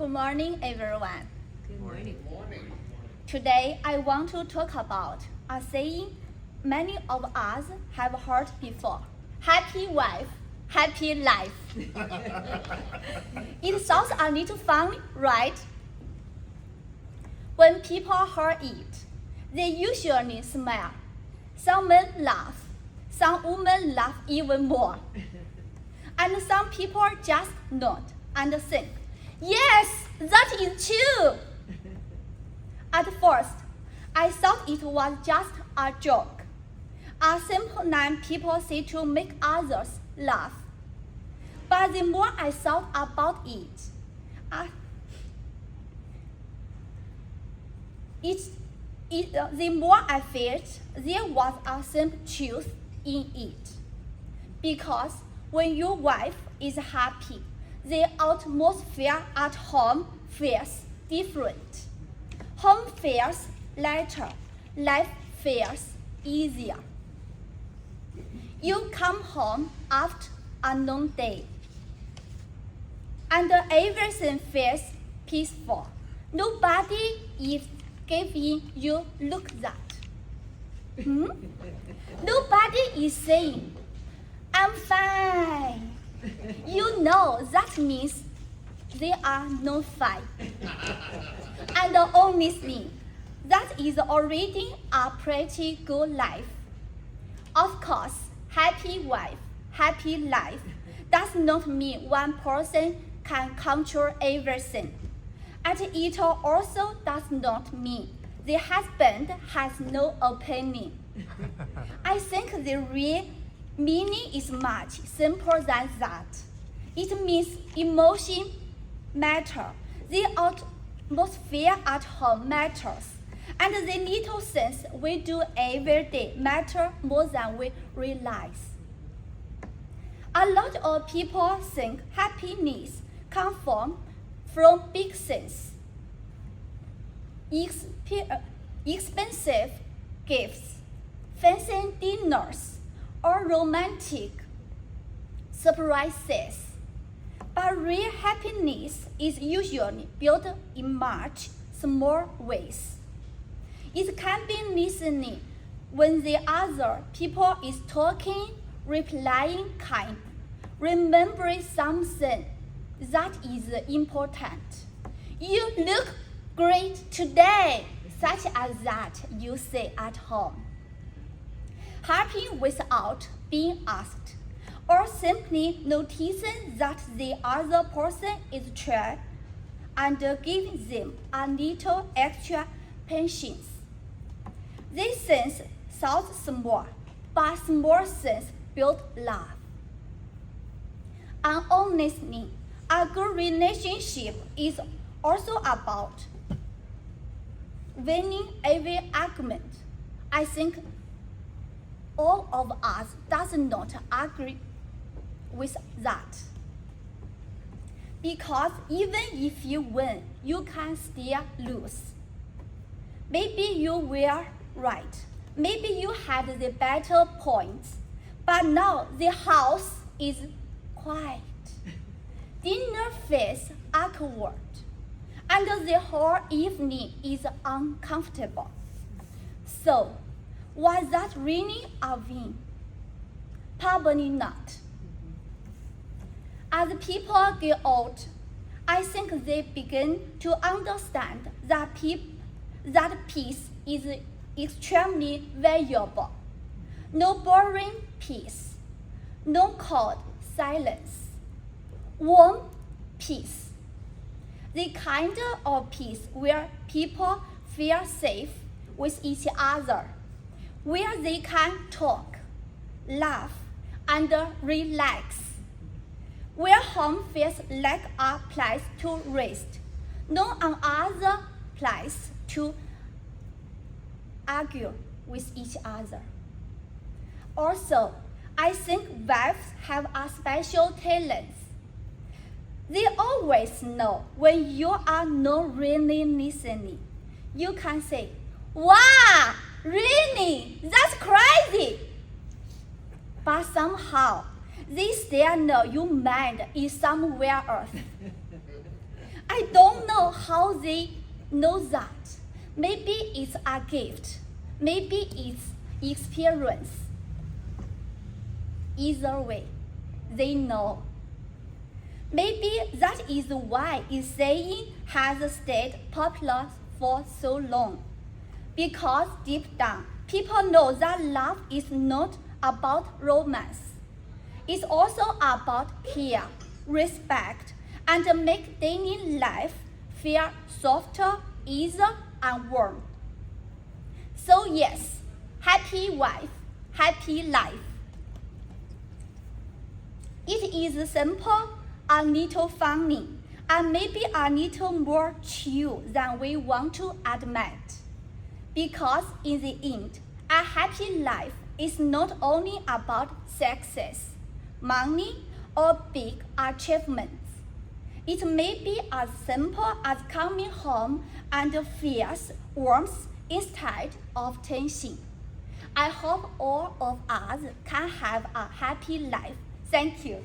Good morning, everyone. Good morning. Today, I want to talk about a saying many of us have heard before. Happy wife, happy life. It sounds a little funny, right? When people hear it, they usually smile. Some men laugh. Some women laugh even more. And some people just nod and think, yes, that is true. At first, I thought it was just a joke, a simple name people say to make others laugh. But the more I thought about it, the more I felt there was a simple truth in it. Because when your wife is happy, the atmosphere at home feels different. Home feels lighter, life feels easier. You come home after a long day, and everything feels peaceful. Nobody is giving you look that. Nobody is saying, I'm fine. You know that means there are no fight. And honestly, that is already a pretty good life. Of course, happy wife, happy life does not mean one person can control everything. And it also does not mean the husband has no opinion. I think the real meaning is much simpler than that. It means emotion matter, the atmosphere at home matters, and the little things we do every day matter more than we realize. A lot of people think happiness comes from big things, expensive gifts, fancy dinners, or romantic surprises. But real happiness is usually built in much small ways. It can be listening when the other people is talking, replying kind, remembering something that is important. You look great today, such as that you say at home. Happy without being asked, or simply noticing that the other person is trying and giving them a little extra patience. These things sound small, but small things build love. And honestly, a good relationship is also about winning every argument. I think all of us does not agree with that. Because even if you win, you can still lose. Maybe you were right. Maybe you had the better points. But now the house is quiet. Dinner feels awkward. And the whole evening is uncomfortable. So, was that really a win? Probably not. As people get old, I think they begin to understand that peace is extremely valuable. No boring peace, no cold silence, warm peace. The kind of peace where people feel safe with each other, where they can talk, laugh, and relax, where home feels like a place to rest, not another place to argue with each other. Also, I think wives have a special talent. They always know when you are not really listening. You can say, wow, really? That's crazy. But somehow, they still know your mind is somewhere else. I don't know how they know that. Maybe it's a gift. Maybe it's experience. Either way, they know. Maybe that is why essaying has stayed popular for so long. Because deep down, people know that love is not about romance. It's also about care, respect, and make daily life feel softer, easier, and warm. So yes, happy wife, happy life. It is simple, a little funny, and maybe a little more chill than we want to admit. Because in the end, a happy life is not only about success, money, or big achievements. It may be as simple as coming home and feels warmth instead of tension. I hope all of us can have a happy life. Thank you.